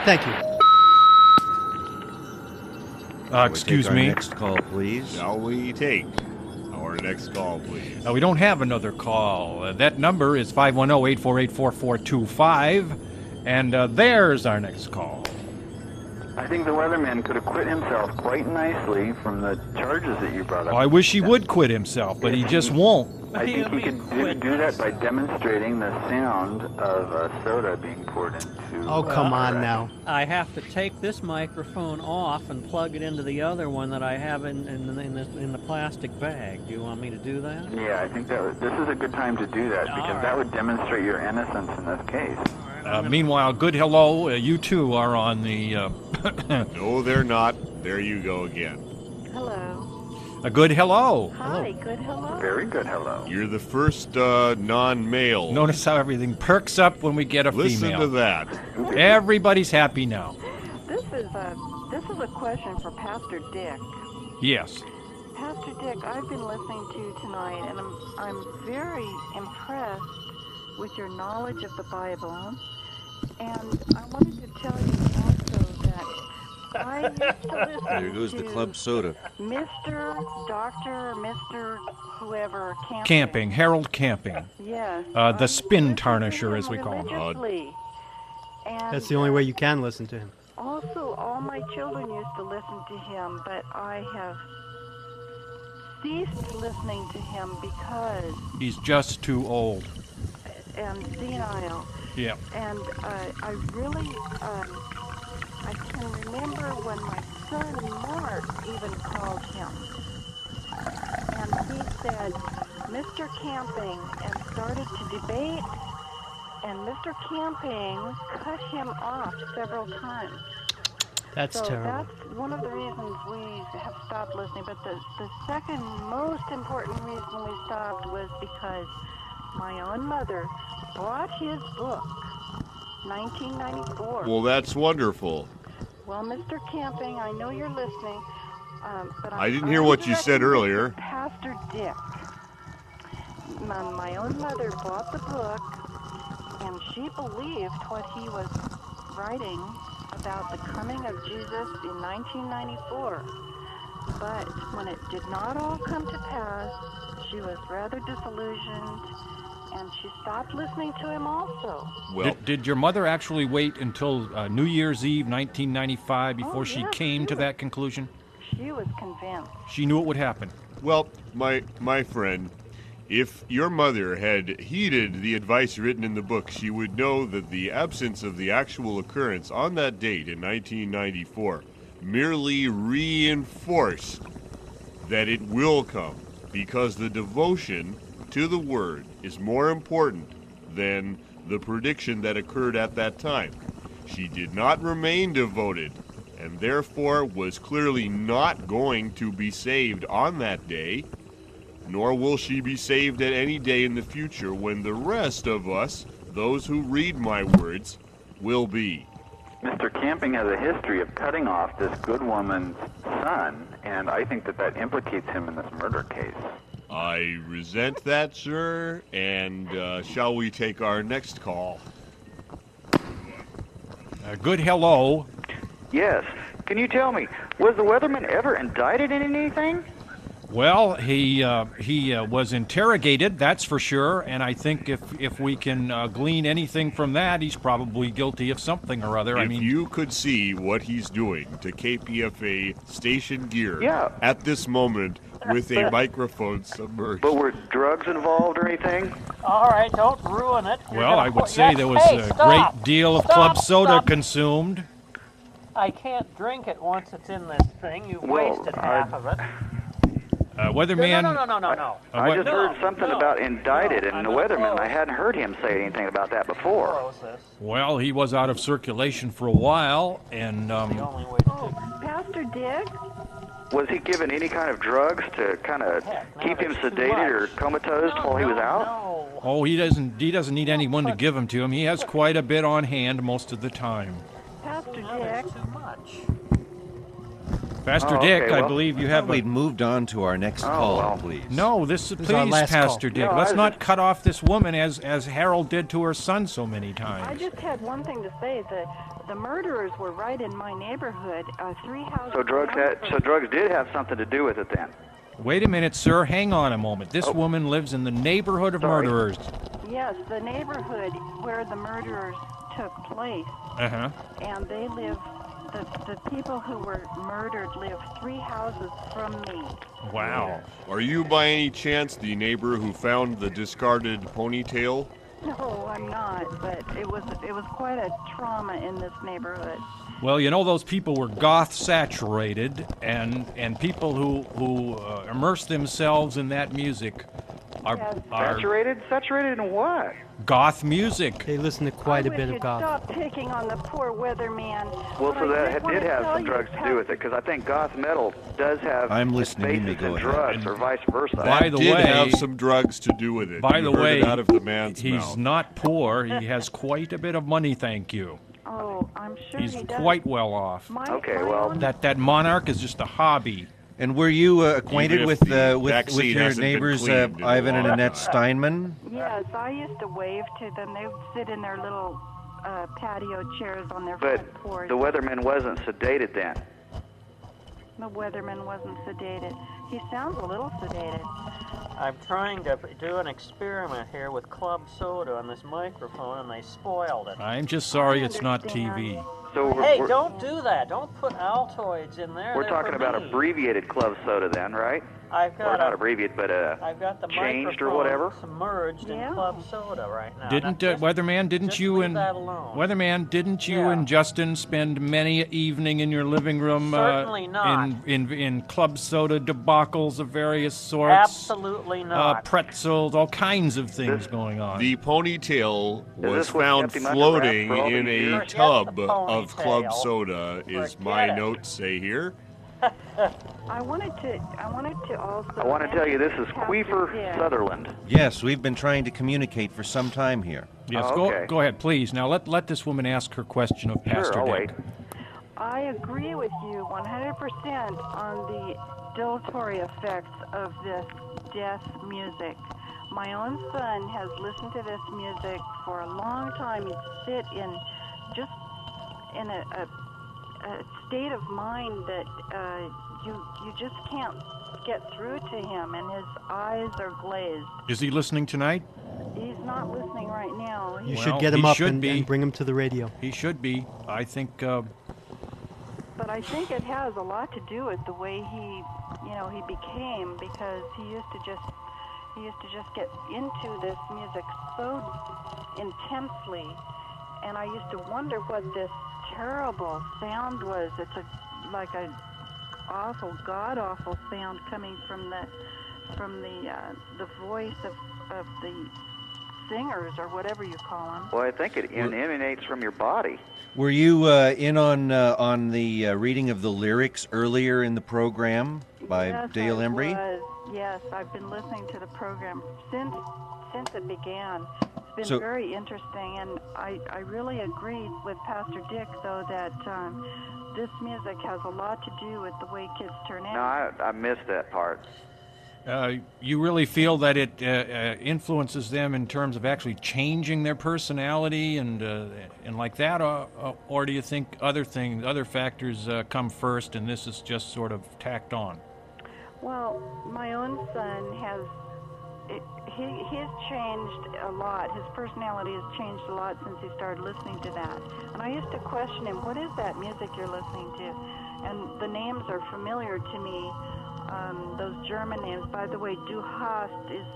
Thank you. Excuse me. Next call, please. Shall we take our next call, please? We don't have another call. That number is 510-848-4425. And there's our next call. I think the weatherman could have quit himself quite nicely from the charges that you brought up. I wish he would quit himself, but he just won't. I think he could do that by demonstrating the sound of soda being poured into... Oh, come on now. I have to take this microphone off and plug it into the other one that I have in the plastic bag. Do you want me to do that? Yeah, I think this is a good time to do that, because that would demonstrate your innocence in this case. Meanwhile, good hello, you two are on the... No, they're not. There you go again. Hello. A good hello. Hi, good hello. Very good hello. You're the first non-male. Notice how everything perks up when we get a Listen female. to that. Everybody's happy now. This is a question for Pastor Dick. Yes. Pastor Dick, I've been listening to you tonight, and I'm very impressed with your knowledge of the Bible. And I wanted to tell you also that I used to listen There goes the club soda. Mr. Doctor, Mr. whoever, Camping, Harold Camping. Yes. The spin tarnisher, as we call him. That's the only way you can listen to him. Also, all my children used to listen to him, but I have ceased listening to him because... He's just too old. And senile. Yeah. And I really, I can remember when my son Mark even called him. And he said, Mr. Camping, and started to debate. And Mr. Camping cut him off several times. That's terrible. That's one of the reasons we have stopped listening. But the second most important reason we stopped was because my own mother bought his book, 1994. Well, that's wonderful. Well, Mr. Camping, I know you're listening, but I didn't hear what you said earlier. Pastor Dick. My own mother bought the book, and she believed what he was writing about the coming of Jesus in 1994. But when it did not all come to pass, she was rather disillusioned, and she stopped listening to him also. Well, Did your mother actually wait until New Year's Eve 1995 before she yes, came to that conclusion? She was convinced. She knew it would happen. well, my friend, if your mother had heeded the advice written in the book, she would know that the absence of the actual occurrence on that date in 1994 merely reinforced that it will come, because the devotion to the Word is more important than the prediction that occurred at that time. She did not remain devoted, and therefore was clearly not going to be saved on that day, nor will she be saved at any day in the future when the rest of us, those who read my words, will be. Mr. Camping has a history of cutting off this good woman's son, and I think that implicates him in this murder case. I resent that, sir, and shall we take our next call? Good hello. Yes. Can you tell me, was the weatherman ever indicted in anything? Well, he was interrogated, that's for sure, and I think if we can glean anything from that, he's probably guilty of something or other. If you could see what he's doing to KPFA station gear at this moment with a microphone submerged. But were drugs involved or anything? All right, don't ruin it. Well, I would say there was a great deal of club soda consumed. I can't drink it once it's in this thing. You wasted half of it. Weatherman... No. I just heard something about indicted and the weatherman. I hadn't heard him say anything about that before. Well, he was out of circulation for a while, and... Pastor Dick? Was he given any kind of drugs to kind of keep him sedated or comatose while he was out? Oh, he doesn't need anyone to give them to him. He has quite a bit on hand most of the time. Pastor Dick? Pastor Dick, I believe you have... We've moved on to our next call, please. No, please, Pastor Dick. No, let's not cut off this woman as Harold did to her son so many times. I just had one thing to say. the murderers were right in my neighborhood, 3 houses. So drugs did have something to do with it then. Wait a minute, sir. Hang on a moment. This woman lives in the neighborhood of murderers. Yes, the neighborhood where the murderers took place. Uh-huh. And they live, the people who were murdered live 3 houses from me. Wow. Are you by any chance the neighbor who found the discarded ponytail? No, I'm not, but it was quite a trauma in this neighborhood. Well, you know, those people were goth-saturated, and people who immerse themselves in that music are Saturated? Saturated in what? goth music. They listen to quite a bit of goth. Stop picking on the poor weatherman. Well, so that did have some drugs to do with it, because I think goth metal does have its basis in drugs, or vice versa. By the did way, have some drugs to do with it. By You the heard way, it out of the man's he's mouth. not poor. He has quite a bit of money, thank you. Oh, I'm sure He's he does. quite well off. Okay, well, That monarch is just a hobby. And were you acquainted Even if with the with backseat your hasn't been neighbors, cleaned in a Ivan and long Annette time. Steinman? Yes, I used to wave to them. They would sit in their little patio chairs on their but front porch. the weatherman wasn't sedated then. The weatherman wasn't sedated. He sounds a little sedated. I'm trying to do an experiment here with club soda on this microphone, and they spoiled it. I'm just sorry it's not TV. So Hey, don't do that. Don't put Altoids in there. we're They're talking for about me. abbreviated club soda then, right? I've Or got not abbreviated, but I've got the changed or microphone whatever? submerged in club soda right now. Didn't Now, just- Weatherman? Didn't just you leave and that alone. Weatherman? Didn't you Yeah. and Justin spend many an evening in your living room? Certainly not. In club soda debacles of various sorts. Absolutely not. Pretzels, all kinds of things going on. The ponytail was this what found kept him under wraps floating for all in these a years? tub Forget the of club ponytail. soda, is Forget my it. notes say here. I wanted to also. I want to tell you this is Pastor Queefer Dick. Sutherland. Yes, we've been trying to communicate for some time here. Yes, Oh, okay. go ahead, please. Now let this woman ask her question of Pastor I'll Dick. wait. I agree with you 100% on the dilatory effects of this death music. My own son has listened to this music for a long time. He'd sit in just in a state of mind that you just can't get through to him, and his eyes are glazed. Is he listening tonight? He's not listening right now. You Well, should get him he up should and be. bring him to the radio. He should be. I think. But I think it has a lot to do with the way he became, because he used to just get into this music so intensely, and I used to wonder what this terrible sound was. It's like a awful, god-awful sound coming from the voice of the singers, or whatever you call them. Well, I think it emanates from your body. Were you in on the reading of the lyrics earlier in the program by Yes, Dale I Embry? was. Yes, I've been listening to the program since it began. It's been So- very interesting, and I really agree with Pastor Dick, though, that this music has a lot to do with the way kids turn No, out. I missed that part. You really feel that it influences them in terms of actually changing their personality and like that, or do you think other factors come first, and this is just sort of tacked on? Well, my own son he's changed a lot. His personality has changed a lot since he started listening to that. And I used to question him, what is that music you're listening to? And the names are familiar to me, those German names. By the way, Du hast is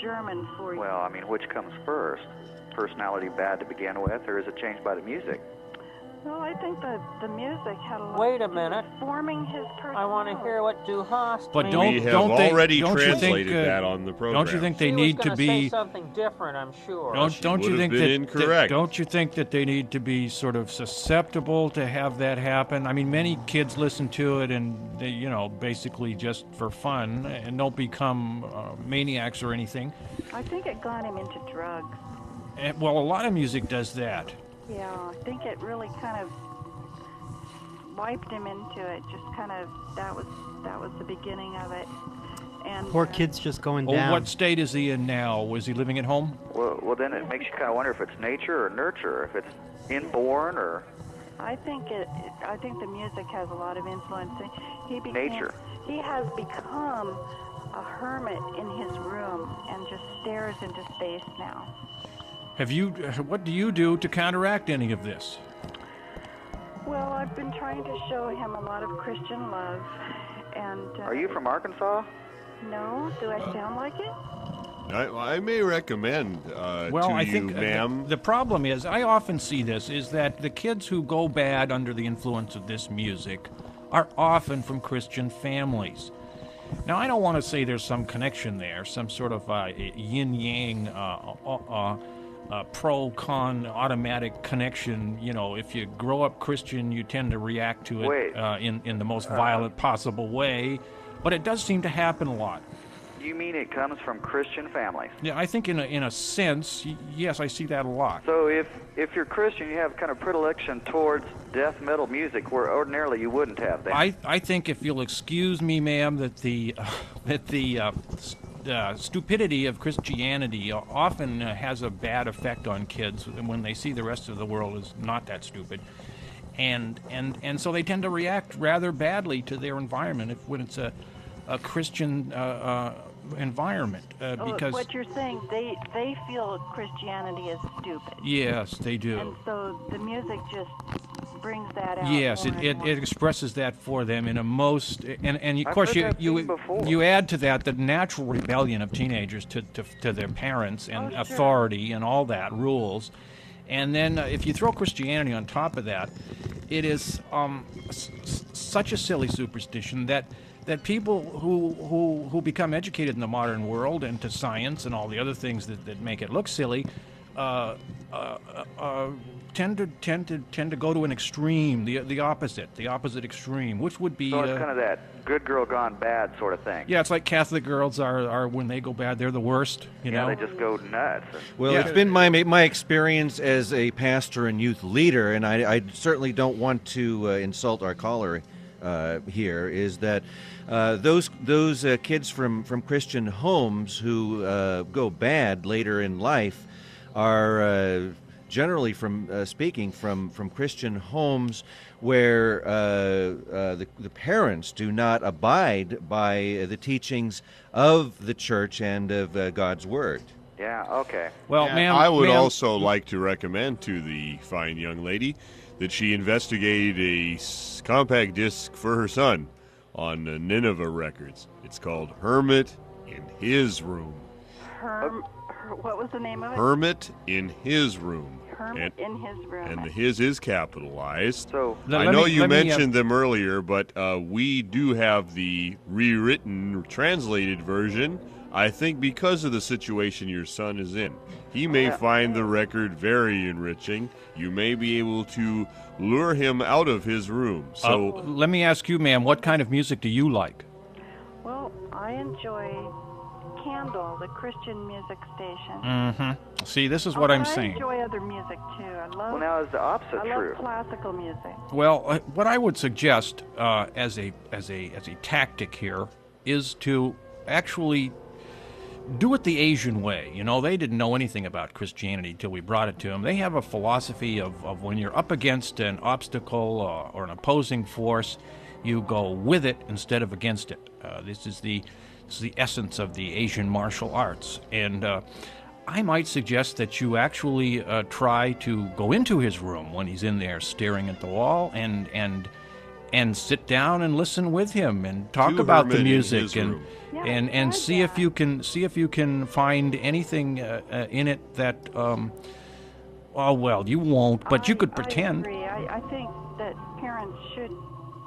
German for... Well, I mean, which comes first? Personality bad to begin with, or is it changed by the music? Well, I think the music had a lot Wait to a do minute. with forming his personality. I want to hear what Du hast But means. We have don't they- already don't you think, translated that on the program. Don't you think they She need was to gonna be? say something different, I'm sure. Don't you would think have been that incorrect. don't you think that they need to be sort of susceptible to have that happen? I mean, many kids listen to it and they, basically just for fun, and don't become maniacs or anything. I think it got him into drugs. And, well, a lot of music does that. Yeah, I think it really kind of wiped him into it. Just kind of that was the beginning of it. And Poor kid's just going Well, down. what state is he in now? Was he living at home? Well, then it makes you kind of wonder if it's nature or nurture, if it's inborn or I think the music has a lot of influence. Nature. He has become a hermit in his room and just stares into space now. What do you do to counteract any of this? Well, I've been trying to show him a lot of Christian love, and... Are you from Arkansas? No? Do I sound like it? I may recommend Well, to I you, think ma'am. the problem is, I often see this, is that the kids who go bad under the influence of this music are often from Christian families. Now, I don't want to say there's some connection there, some sort of yin-yang, pro-con automatic connection. You know, if you grow up Christian, you tend to react to it in the most violent possible way. But it does seem to happen a lot. You mean it comes from Christian families? Yeah, I think in a sense, yes, I see that a lot. So if you're Christian, you have kind of predilection towards death metal music, where ordinarily you wouldn't have that. I think, if you'll excuse me, ma'am, that the stupidity of Christianity often has a bad effect on kids when they see the rest of the world is not that stupid. And so they tend to react rather badly to their environment when it's a Christian environment. Because what you're saying, they feel Christianity is stupid. Yes, they do. And so the music just brings that out. Yes, it expresses that for them in a most and of course you add to that the natural rebellion of teenagers to their parents and authority and all that rules, and then if you throw Christianity on top of that, it is such a silly superstition that people who become educated in the modern world and to science and all the other things that make it look silly tend to go to an extreme, the opposite extreme, which would be. So it's kind of that good girl gone bad sort of thing. Yeah, it's like Catholic girls are when they go bad, they're the worst. You know, they just go nuts. Well, it's been my experience as a pastor and youth leader, and I certainly don't want to insult our caller here. Is that those kids from Christian homes who go bad later in life are generally from Christian homes where the parents do not abide by the teachings of the church and of God's Word. Yeah, okay. Well, ma'am, I would also like to recommend to the fine young lady that she investigate a compact disc for her son on Nineveh Records. It's called Hermit in His Room. What was the name of it? Hermit in His Room. Hermit in His Room. And the his is capitalized. So I know you mentioned them earlier, but we do have the rewritten, translated version, I think because of the situation your son is in. He may find the record very enriching. You may be able to lure him out of his room. So let me ask you, ma'am, what kind of music do you like? Well, I enjoy Candle, the Christian music station. Mm-hmm. See, this is what I'm saying. I enjoy other music too. I love. Well, now is the opposite true? I love classical music. Well, what I would suggest as a tactic here is to actually do it the Asian way. You know, they didn't know anything about Christianity till we brought it to them. They have a philosophy of when you're up against an obstacle or an opposing force, you go with it instead of against it. This is the essence of the Asian martial arts. And I might suggest that you actually try to go into his room when he's in there staring at the wall and sit down and listen with him and talk about the music and see if you can find anything in it that you won't, but you could pretend. I agree. I think that parents should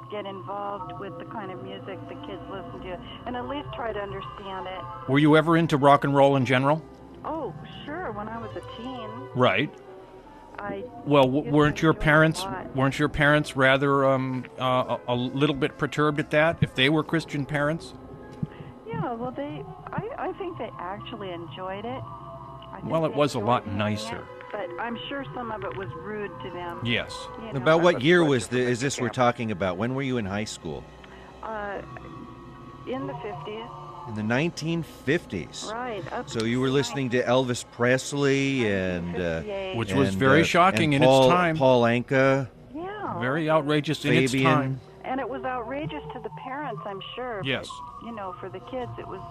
get involved with the kind of music the kids listen to and at least try to understand it. Were you ever into rock and roll in general? Oh, sure, when I was a teen. Right. Weren't your parents rather a little bit perturbed at that, if they were Christian parents? Yeah, well, I think they actually enjoyed it. Well, it was a lot nicer. But I'm sure some of it was rude to them. Yes. You know, About what year is this we're talking about? When were you in high school? In the 50s. In the 1950s. Right. So you were listening to Elvis Presley and which was very shocking in its time. Paul Anka. Yeah, Very outrageous in its Fabian. time. And it was outrageous to the parents, I'm sure. Yes. But, you know, for the kids, it was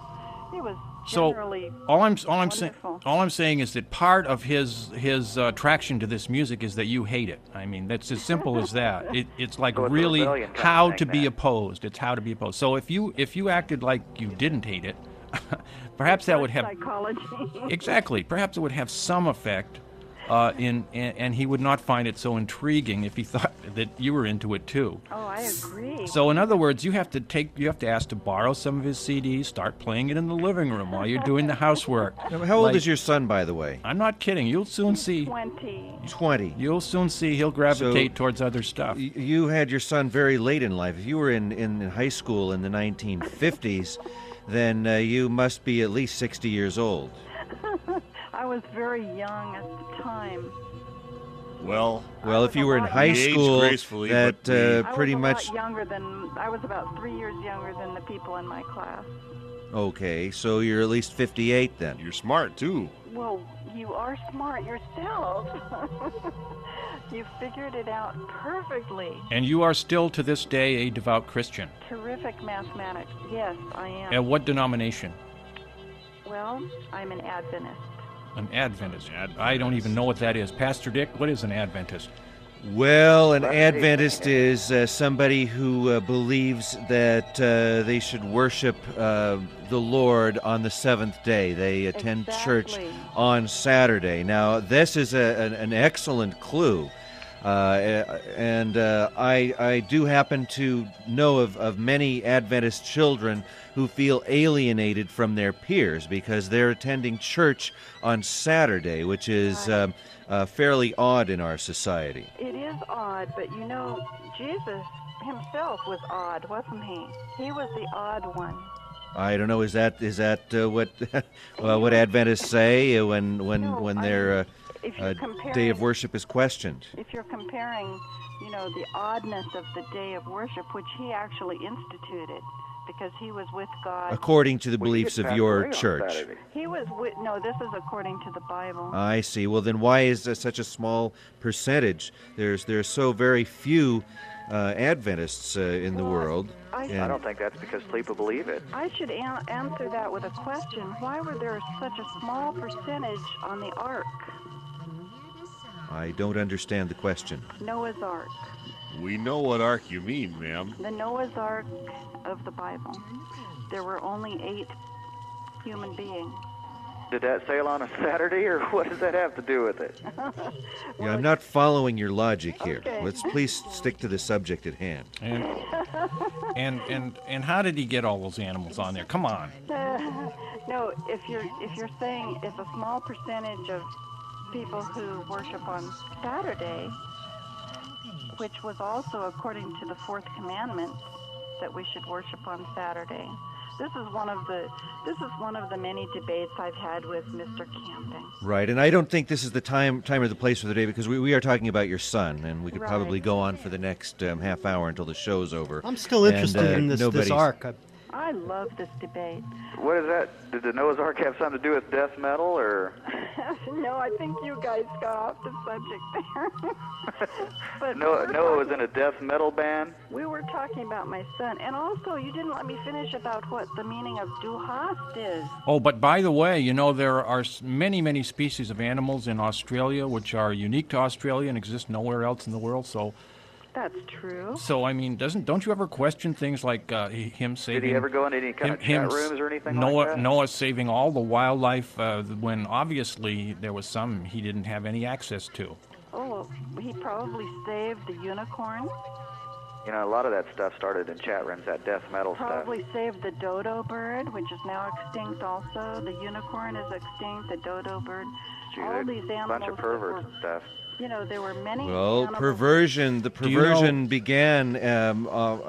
So generally all I'm wonderful. saying is that part of his attraction to this music is that you hate it. I mean, that's as simple as that. It's like So it's a really rebellion kind of how thing to be then. opposed. It's how to be opposed. So if you acted like you didn't hate it, perhaps that would have psychology. exactly. Perhaps it would have some effect. And he would not find it so intriguing if he thought that you were into it too. Oh, I agree. So in other words, you have to ask to borrow some of his CDs, start playing it in the living room while you're doing the housework. Now, how old Like- is your son, by the way? I'm not kidding. You'll soon see. 20. 20. You'll soon see he'll gravitate towards other stuff. You had your son very late in life. If you were in high school in the 1950s, then you must be at least 60 years old. I was very young at the time. Well, Well, if you were in high We age school, gracefully, that but we- pretty I was much... a lot younger than, I was about 3 years younger than the people in my class. Okay, so you're at least 58 then. you're smart too. Well, you are smart yourself. You figured it out perfectly. And you are still to this day a devout Christian. Terrific mathematics. Yes, I am. And what denomination? Well, I'm an Adventist. An Adventist. I don't even know what that is. Pastor Dick, what is an Adventist? Well, an Adventist is somebody who believes that they should worship the Lord on the seventh day. They attend church Exactly. on Saturday. Now, this is an excellent clue. And I do happen to know of many Adventist children who feel alienated from their peers because they're attending church on Saturday, which is fairly odd in our society. It is odd, but you know, Jesus himself was odd, wasn't he? He was the odd one. I don't know. Is that what what Adventists say when No, I their mean, if you're day of comparing- worship is questioned? If you're comparing, you know, the oddness of the day of worship, which he actually instituted, because he was with God. According to the Well, you beliefs get of passed your away on church. Saturday. He was with, no, this is according to the Bible. I see. Well, then why is there such a small percentage? There's so very few Adventists in the Well, world. I I don't think that's because people believe it. I should answer that with a question. Why were there such a small percentage on the ark, I don't understand the question. Noah's ark? We know what ark you mean, ma'am. The Noah's ark of the Bible. There were only 8 human beings. Did that sail on a Saturday, or what does that have to do with it? Yeah, I'm not following your logic here. Okay. Let's please stick to the subject at hand. And how did he get all those animals on there? Come on. No, if you're saying if a small percentage of people who worship on Saturday, which was also according to the 4th commandment that we should worship on Saturday. This is one of the many debates I've had with Mr. Camping. Right, and I don't think this is the time or the place for the day because we are talking about your son, and we could Right. probably go on for the next half hour until the show's over. I'm still And, interested in this nobody's- ark. I love this debate. What is that? Did the Noah's Ark have something to do with death metal, or? No, I think you guys got off the subject there. But Noah was in a death metal band? we were talking about my son, and also you didn't let me finish about what the meaning of du hast is. Oh, but by the way, you know, there are many, many species of animals in Australia which are unique to Australia and exist nowhere else in the world. That's true. So I mean, don't you ever question things like him saving? Did he ever go into any kind of chat rooms or anything like that? Noah saving all the wildlife when obviously there was some he didn't have any access to. Oh, he probably saved the unicorn. You know, a lot of that stuff started in chat rooms, that death metal Probably saved the dodo bird, which is now extinct also. The unicorn is extinct, the dodo bird. stuff. All these A animals bunch of that perverts were- and stuff. You know, there were many Well, animals. perversion. The you know- perversion began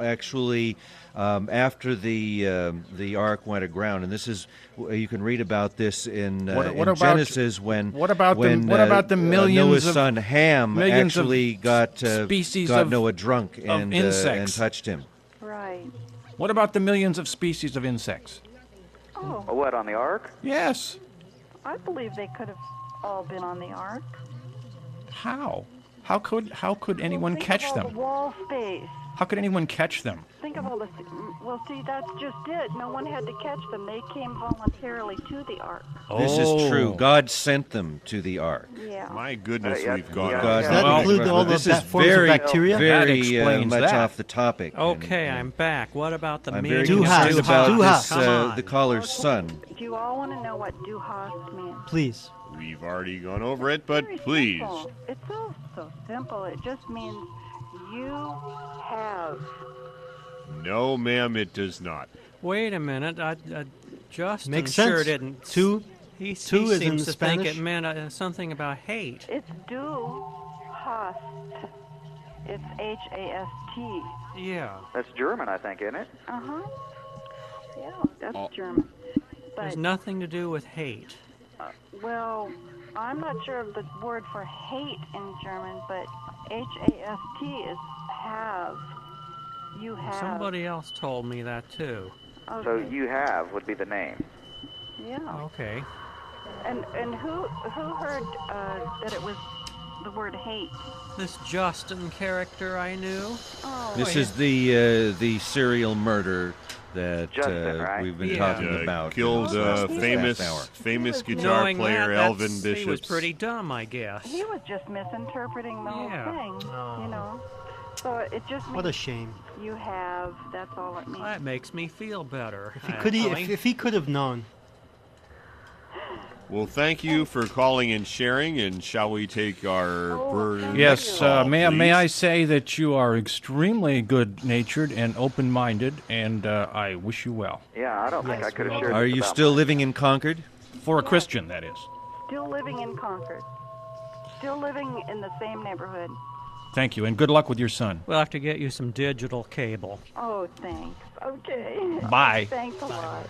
actually after the ark went aground, and this is you can read about this in, What in about- Genesis when what about the- when, what about the millions Noah's of- son Ham millions of actually got species got of- Noah drunk and insects? touched him. Right. What about the millions of species of insects? Oh, Oh, what, on the Ark? Yes. I believe they could have all been on the ark. How? How could anyone catch Think of all them? the wall space. How could anyone catch them? Think of all the. Well, see, that's just it. No one had to catch them. They came voluntarily to the ark. This is true. God sent them to the ark. Yeah. My goodness, Yeah, we've gone. yeah, God, Does that Well, include all this the is forms very, of bacteria? That very explains much that. off the topic. Okay, and I'm back. What about the I'm meaning very of Duhas. concerned about Duhas. this, Come on. the caller's son. Do you all want to know what duhas means? Please. We've already gone over it, but Very please. simple. It's so simple. It just means you have. No, ma'am, it does not. Wait a minute. Justin Makes sure sense. didn't. Two He is in seems to think Spanish. it meant something about hate. It's du hast. It's H-A-S-T. Yeah. That's German, I think, isn't it? Uh-huh. Yeah, that's Oh. German. There's But, nothing to do with hate. well, I'm not sure of the word for hate in German, but H-A-S-T is have. You have. Somebody else told me that too. Okay. So you have would be the name. Yeah. Okay. And who heard that it was the word hate? This Justin character I knew. Oh, This is the serial murder that Justin, right? we've been Yeah. talking about. Killed in this last famous half hour. famous He was guitar Knowing player that, Elvin that's- Bishop. he was pretty dumb, I guess. he was just misinterpreting the Yeah. whole thing. Oh. You know. So it just means What a shame. you have. That's all it means. That makes me feel better. If he could, if he could have known. Well, thank you for calling and sharing, and shall we take our bird? Yes, call, may I please? say that you are extremely good-natured and open-minded, and I wish you well. Yeah, I don't think I could have shared Are this you about still mine. living in Concord? For a Christian, that is. Still living in Concord. Still living in the same neighborhood. Thank you, and good luck with your son. We'll have to get you some digital cable. Oh, thanks. Okay. Bye. Thanks a lot.